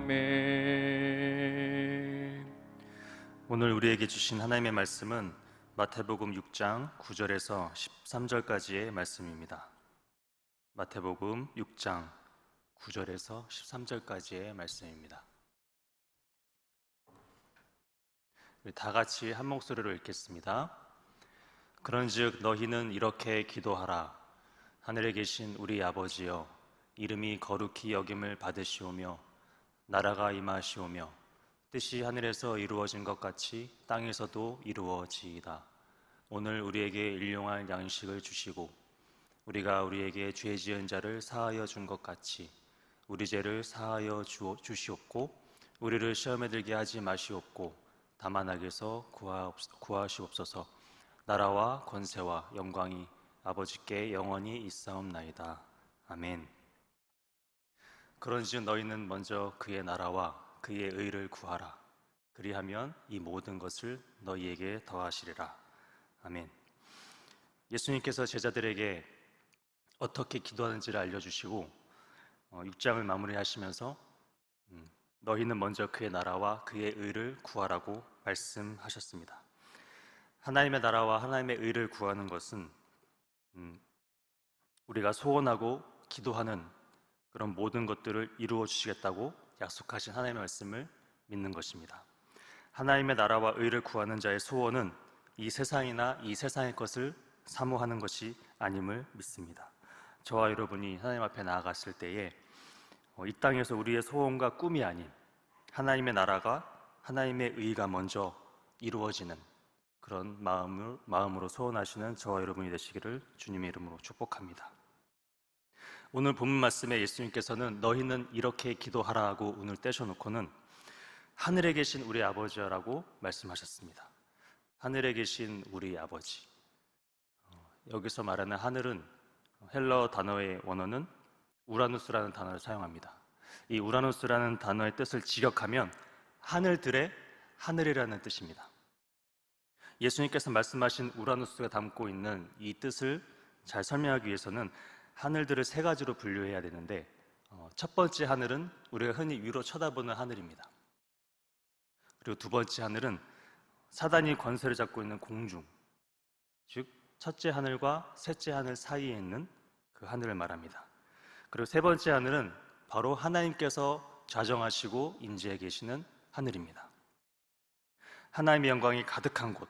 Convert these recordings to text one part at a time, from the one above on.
아멘. 오늘 우리에게 주신 하나님의 말씀은 마태복음 6장 9절에서 13절까지의 말씀입니다. 마태복음 6장 9절에서 13절까지의 말씀입니다. 우리 다 같이 한 목소리로 읽겠습니다. 그런즉 너희는 이렇게 기도하라. 하늘에 계신 우리 아버지여, 이름이 거룩히 여김을 받으시오며 나라가 임하시오며 뜻이 하늘에서 이루어진 것 같이 땅에서도 이루어지이다. 오늘 우리에게 일용할 양식을 주시고 우리가 우리에게 죄 지은 자를 사하여 준 것 같이 우리 죄를 사하여 주시옵고 우리를 시험에 들게 하지 마시옵고 다만 악에서 구하시옵소서. 나라와 권세와 영광이 아버지께 영원히 있사옵나이다. 아멘. 그런즉 너희는 먼저 그의 나라와 그의 의를 구하라. 그리하면 이 모든 것을 너희에게 더하시리라. 아멘. 예수님께서 제자들에게 어떻게 기도하는지를 알려주시고 6장을 마무리하시면서 너희는 먼저 그의 나라와 그의 의를 구하라고 말씀하셨습니다. 하나님의 나라와 하나님의 의를 구하는 것은 우리가 소원하고 기도하는 그런 모든 것들을 이루어 주시겠다고 약속하신 하나님의 말씀을 믿는 것입니다. 하나님의 나라와 의를 구하는 자의 소원은 이 세상이나 이 세상의 것을 사모하는 것이 아님을 믿습니다. 저와 여러분이 하나님 앞에 나아갔을 때에 이 땅에서 우리의 소원과 꿈이 아닌 하나님의 나라가 하나님의 의가 먼저 이루어지는 그런 마음으로 소원하시는 저와 여러분이 되시기를 주님의 이름으로 축복합니다. 오늘 본문 말씀에 예수님께서는 너희는 이렇게 기도하라고 오늘 떼셔놓고는 하늘에 계신 우리 아버지라고 말씀하셨습니다. 하늘에 계신 우리 아버지. 여기서 말하는 하늘은 헬러 단어의 원어는 우라누스라는 단어를 사용합니다. 이 우라누스라는 단어의 뜻을 직역하면 하늘들의 하늘이라는 뜻입니다. 예수님께서 말씀하신 우라누스가 담고 있는 이 뜻을 잘 설명하기 위해서는 하늘들을 세 가지로 분류해야 되는데 첫 번째 하늘은 우리가 흔히 위로 쳐다보는 하늘입니다. 그리고 두 번째 하늘은 사단이 권세를 잡고 있는 공중, 즉 첫째 하늘과 셋째 하늘 사이에 있는 그 하늘을 말합니다. 그리고 세 번째 하늘은 바로 하나님께서 좌정하시고 임재해 계시는 하늘입니다. 하나님의 영광이 가득한 곳,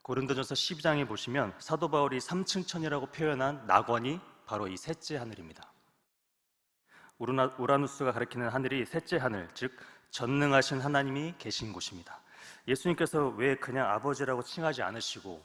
고린도전서 12장에 보시면 사도 바울이 3층 천이라고 표현한 낙원이 바로 이 셋째 하늘입니다. 우라누스가 가리키는 하늘이 셋째 하늘, 즉 전능하신 하나님이 계신 곳입니다. 예수님께서 왜 그냥 아버지라고 칭하지 않으시고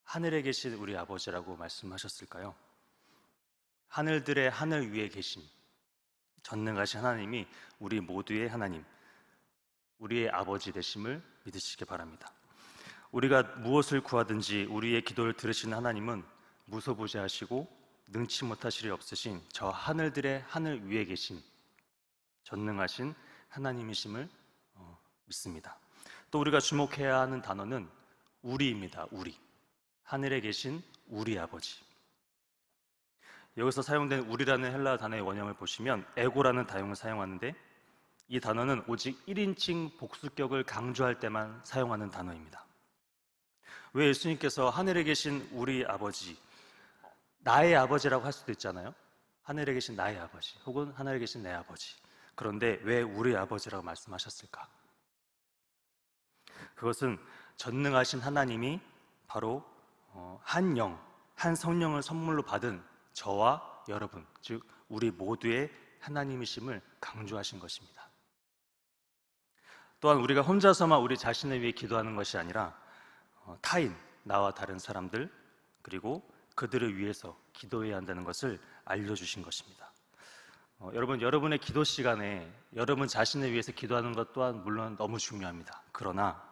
하늘에 계신 우리 아버지라고 말씀하셨을까요? 하늘들의 하늘 위에 계신 전능하신 하나님이 우리 모두의 하나님, 우리의 아버지 되심을 믿으시기 바랍니다. 우리가 무엇을 구하든지 우리의 기도를 들으시는 하나님은 무소부재하시고 능치 못하실 일 없으신 저 하늘들의 하늘 위에 계신 전능하신 하나님이심을 믿습니다. 또 우리가 주목해야 하는 단어는 우리입니다. 우리. 하늘에 계신 우리 아버지. 여기서 사용된 우리라는 헬라 단어의 원형을 보시면 에고라는 단어를 사용하는데 이 단어는 오직 1인칭 복수격을 강조할 때만 사용하는 단어입니다. 왜 예수님께서 하늘에 계신 우리 아버지, 나의 아버지라고 할 수도 있잖아요. 하늘에 계신 나의 아버지 혹은 하늘에 계신 내 아버지. 그런데 왜 우리 아버지라고 말씀하셨을까? 그것은 전능하신 하나님이 바로 한 영, 한 성령을 선물로 받은 저와 여러분, 즉 우리 모두의 하나님이심을 강조하신 것입니다. 또한 우리가 혼자서만 우리 자신을 위해 기도하는 것이 아니라 타인, 나와 다른 사람들, 그리고 그들을 위해서 기도해야 한다는 것을 알려주신 것입니다. 여러분의 기도 시간에 여러분 자신을 위해서 기도하는 것 또한 물론 너무 중요합니다. 그러나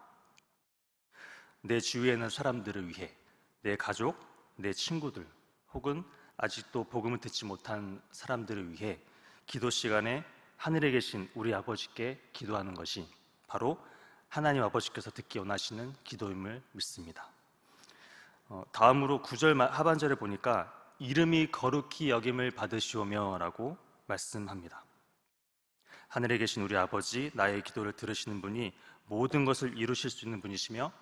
내 주위에 있는 사람들을 위해, 내 가족, 내 친구들, 혹은 아직도 복음을 듣지 못한 사람들을 위해 기도 시간에 하늘에 계신 우리 아버지께 기도하는 것이 바로 하나님 아버지께서 듣기 원하시는 기도임을 믿습니다. 다음으로 9절 하반절에 보니까 이름이 거룩히 여김을 받으시오며 라고 말씀합니다. 하늘에 계신 우리 아버지, 나의 기도를 들으시는 분이 모든 것을 이루실 수 있는 분이시며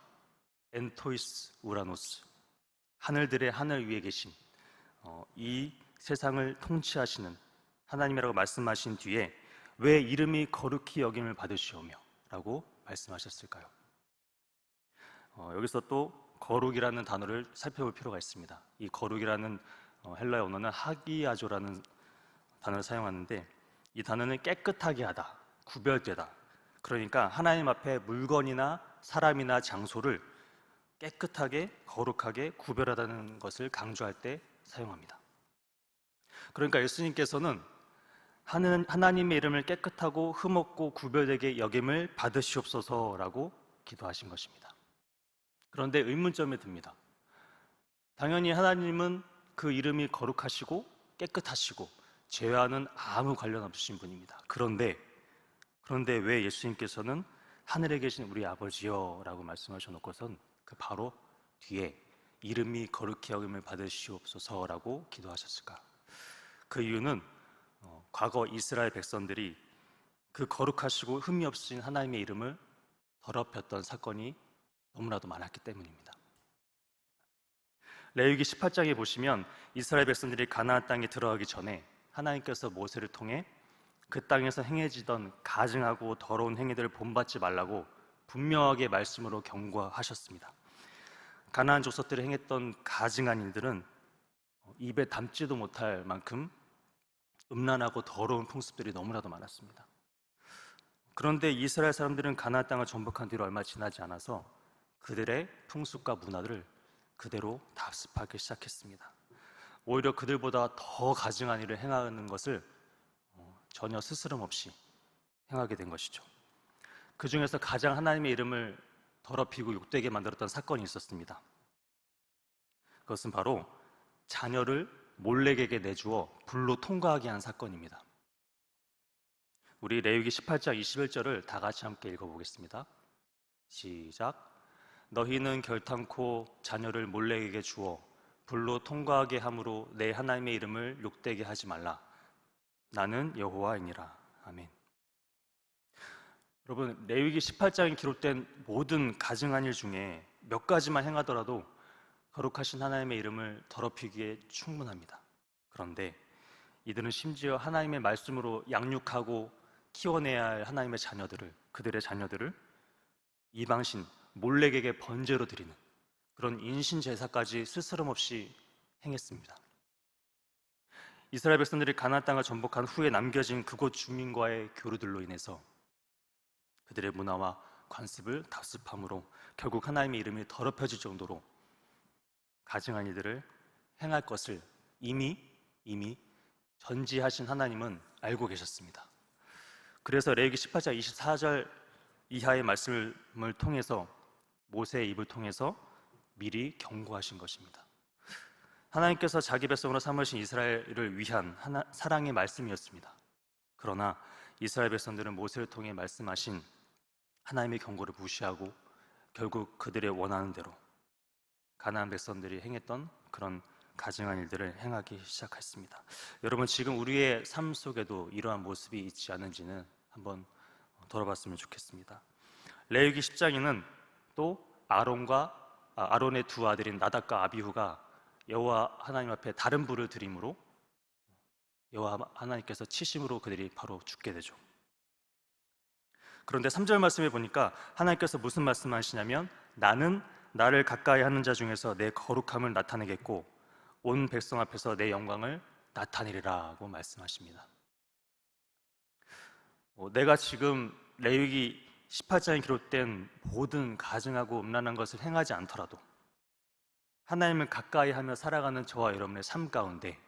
엔토이스 우라노스, 하늘들의 하늘 위에 계신 이 세상을 통치하시는 하나님이라고 말씀하신 뒤에 왜 이름이 거룩히 여김을 받으시오며 라고 말씀하셨을까요? 여기서 또 거룩이라는 단어를 살펴볼 필요가 있습니다. 이 거룩이라는 헬라어 언어는 하기야조라는 단어를 사용하는데, 이 단어는 깨끗하게 하다, 구별되다, 그러니까 하나님 앞에 물건이나 사람이나 장소를 깨끗하게 거룩하게 구별하다는 것을 강조할 때 사용합니다. 그러니까 예수님께서는 하나님의 이름을 깨끗하고 흠없고 구별되게 여김을 받으시옵소서라고 기도하신 것입니다. 그런데 의문점이 듭니다. 당연히 하나님은 그 이름이 거룩하시고 깨끗하시고 죄와는 아무 관련 없으신 분입니다. 그런데 왜 예수님께서는 하늘에 계신 우리 아버지여 라고 말씀하셔놓고선 그 바로 뒤에 이름이 거룩히 여김을 받으시옵소서라고 기도하셨을까? 그 이유는 과거 이스라엘 백성들이 그 거룩하시고 흠이 없으신 하나님의 이름을 더럽혔던 사건이 너무나도 많았기 때문입니다. 레위기 18장에 보시면 이스라엘 백성들이 가나안 땅에 들어가기 전에 하나님께서 모세를 통해 그 땅에서 행해지던 가증하고 더러운 행위들을 본받지 말라고 분명하게 말씀으로 경고하셨습니다. 가나안 족속들이 행했던 가증한 일들은 입에 담지도 못할 만큼 음란하고 더러운 풍습들이 너무나도 많았습니다. 그런데 이스라엘 사람들은 가나안 땅을 정복한 뒤로 얼마 지나지 않아서 그들의 풍습과 문화를 그대로 답습하기 시작했습니다. 오히려 그들보다 더 가증한 일을 행하는 것을 전혀 스스럼 없이 행하게 된 것이죠. 그 중에서 가장 하나님의 이름을 더럽히고 욕되게 만들었던 사건이 있었습니다. 그것은 바로 자녀를 몰렉에게 내주어 불로 통과하게 한 사건입니다. 우리 레위기 18장 21절을 다 같이 함께 읽어보겠습니다. 시작. 너희는 결탄코 자녀를 몰렉에게 주어 불로 통과하게 함으로 내 하나님의 이름을 욕되게 하지 말라. 나는 여호와이니라. 아멘. 여러분, 레위기 18장에 기록된 모든 가증한 일 중에 몇 가지만 행하더라도 거룩하신 하나님의 이름을 더럽히기에 충분합니다. 그런데 이들은 심지어 하나님의 말씀으로 양육하고 키워내야 할 하나님의 자녀들을, 그들의 자녀들을 이방신 몰렉에게 번제로 드리는 그런 인신 제사까지 스스럼 없이 행했습니다. 이스라엘 백성들이 가나안 땅을 정복한 후에 남겨진 그곳 주민과의 교류들로 인해서 그들의 문화와 관습을 답습함으로 결국 하나님의 이름이 더럽혀질 정도로 가증한 이들을 행할 것을 이미 전지하신 하나님은 알고 계셨습니다. 그래서 레위기 18장 24절 이하의 말씀을 통해서 모세의 입을 통해서 미리 경고하신 것입니다. 하나님께서 자기 백성으로 삼으신 이스라엘을 위한 사랑의 말씀이었습니다. 그러나 이스라엘 백성들은 모세를 통해 말씀하신 하나님의 경고를 무시하고 결국 그들의 원하는 대로 가나안 백성들이 행했던 그런 가증한 일들을 행하기 시작했습니다. 여러분, 지금 우리의 삶 속에도 이러한 모습이 있지 않은지는 한번 돌아봤으면 좋겠습니다. 레위기 10장에는 또 아론의 두 아들인 나답과 아비후가 여호와 하나님 앞에 다른 불을 드림으로 여호와 하나님께서 치심으로 그들이 바로 죽게 되죠. 그런데 3절 말씀에 보니까 하나님께서 무슨 말씀하시냐면 나는 나를 가까이 하는 자 중에서 내 거룩함을 나타내겠고 온 백성 앞에서 내 영광을 나타내리라고 말씀하십니다. 내가 지금 레위기 18장에 기록된 모든 가증하고 음란한 것을 행하지 않더라도 하나님을 가까이 하며 살아가는 저와 여러분의 삶 가운데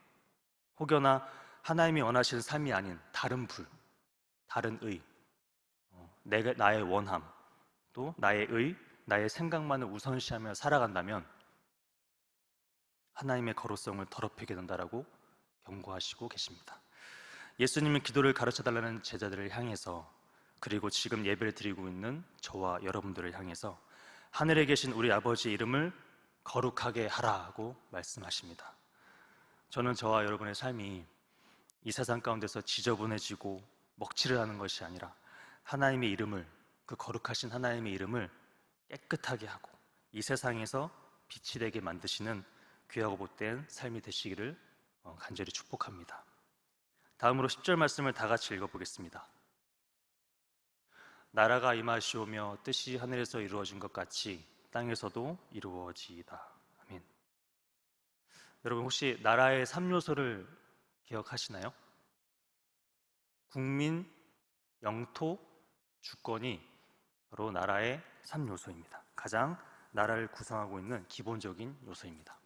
혹여나 하나님이 원하시는 삶이 아닌 다른 불, 다른 의, 나의 원함, 또 나의 의, 나의 생각만을 우선시하며 살아간다면 하나님의 거룩성을 더럽히게 된다라고 경고하시고 계십니다. 예수님은 기도를 가르쳐달라는 제자들을 향해서, 그리고 지금 예배를 드리고 있는 저와 여러분들을 향해서 하늘에 계신 우리 아버지의 이름을 거룩하게 하라고 말씀하십니다. 저는 저와 여러분의 삶이 이 세상 가운데서 지저분해지고 먹칠을 하는 것이 아니라 하나님의 이름을, 그 거룩하신 하나님의 이름을 깨끗하게 하고 이 세상에서 빛이 되게 만드시는 귀하고 복된 삶이 되시기를 간절히 축복합니다. 다음으로 10절 말씀을 다 같이 읽어보겠습니다. 나라가 임하시오며 뜻이 하늘에서 이루어진 것 같이 땅에서도 이루어지이다. 아멘. 여러분 혹시 나라의 3요소를 기억하시나요? 국민, 영토, 주권이 바로 나라의 3요소입니다. 가장 나라를 구성하고 있는 기본적인 요소입니다.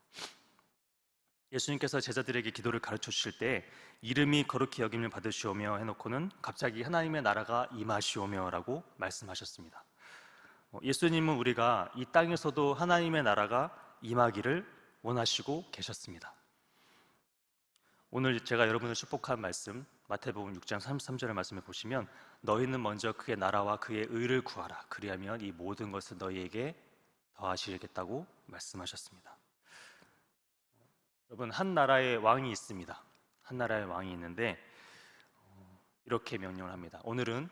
예수님께서 제자들에게 기도를 가르쳐 주실 때 이름이 거룩히 여김을 받으시오며 해놓고는 갑자기 하나님의 나라가 임하시오며 라고 말씀하셨습니다. 예수님은 우리가 이 땅에서도 하나님의 나라가 임하기를 원하시고 계셨습니다. 오늘 제가 여러분을 축복한 말씀 마태복음 6장 33절의 말씀을 보시면 너희는 먼저 그의 나라와 그의 의를 구하라 그리하면 이 모든 것을 너희에게 더하시겠다고 말씀하셨습니다. 여러분 한 나라의 왕이 있습니다. 한 나라의 왕이 있는데 이렇게 명령을 합니다. 오늘은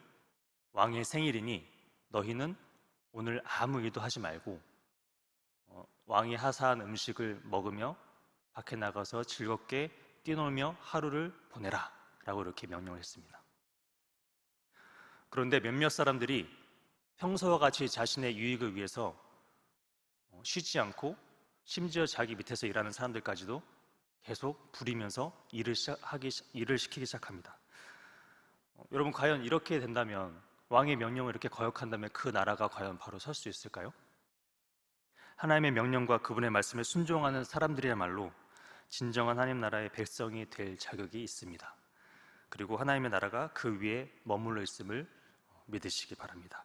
왕의 생일이니 너희는 오늘 아무 일도 하지 말고 왕이 하사한 음식을 먹으며 밖에 나가서 즐겁게 뛰놀며 하루를 보내라 라고 이렇게 명령을 했습니다. 그런데 몇몇 사람들이 평소와 같이 자신의 유익을 위해서 쉬지 않고 심지어 자기 밑에서 일하는 사람들까지도 계속 부리면서 일을 시키기 시작합니다. 여러분 과연 이렇게 된다면 왕의 명령을 이렇게 거역한다면 그 나라가 과연 바로 설 수 있을까요? 하나님의 명령과 그분의 말씀에 순종하는 사람들이야말로 진정한 하나님 나라의 백성이 될 자격이 있습니다. 그리고 하나님의 나라가 그 위에 머물러 있음을 믿으시기 바랍니다.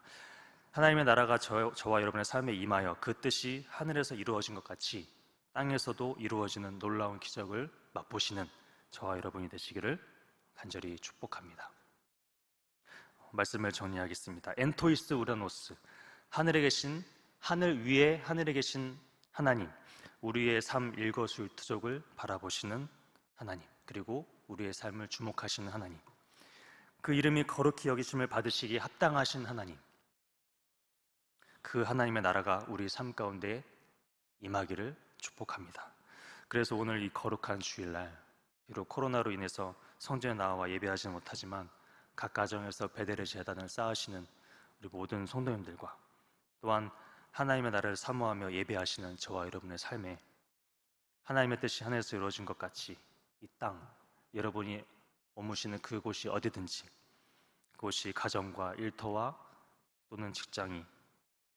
하나님의 나라가 저와 여러분의 삶에 임하여 그 뜻이 하늘에서 이루어진 것 같이 땅에서도 이루어지는 놀라운 기적을 맛보시는 저와 여러분이 되시기를 간절히 축복합니다. 말씀을 정리하겠습니다. 엔토이스 우라노스, 하늘 위에 하늘에 계신 하나님, 우리의 삶 일거수일투족을 바라보시는 하나님, 그리고 우리의 삶을 주목하시는 하나님, 그 이름이 거룩히 여기심을 받으시기에 합당하신 하나님, 그 하나님의 나라가 우리 삶 가운데 임하기를 축복합니다. 그래서 오늘 이 거룩한 주일날, 비록 코로나로 인해서 성전에 나와 예배하지 못하지만 각 가정에서 베데르 제단을 쌓으시는 우리 모든 성도님들과 또한 하나님의 나라를 사모하며 예배하시는 저와 여러분의 삶에 하나님의 뜻이 하늘에서 이루어진 것 같이 이 땅, 여러분이 머무시는 그곳이 어디든지, 그곳이 가정과 일터와 또는 직장이,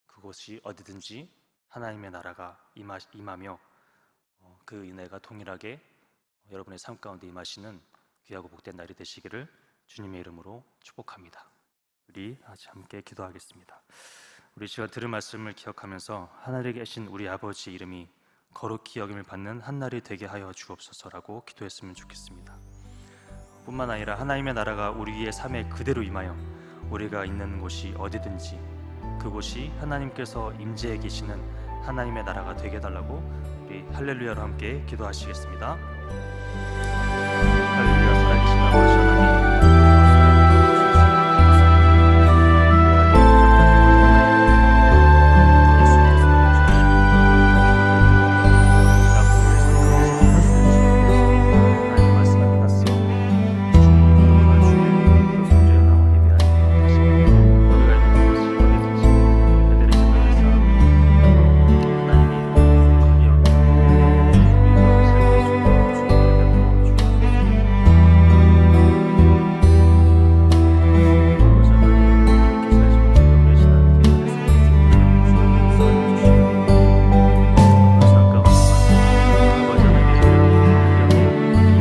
그곳이 어디든지 하나님의 나라가 임하며 그 은혜가 동일하게 여러분의 삶 가운데 임하시는 귀하고 복된 날이 되시기를 주님의 이름으로 축복합니다. 우리 같이 함께 기도하겠습니다. 우리 시간 들은 말씀을 기억하면서 하늘에 계신 우리 아버지 이름이 거룩히 여김을 받는 한 날이 되게 하여 주옵소서라고 기도했으면 좋겠습니다. 뿐만 아니라 하나님의 나라가 우리의 삶에 그대로 임하여 우리가 있는 곳이 어디든지 그곳이 하나님께서 임재해 계시는 하나님의 나라가 되게 해달라고 우리 할렐루야로 함께 기도하시겠습니다. 할렐루야, 살아계신 아버지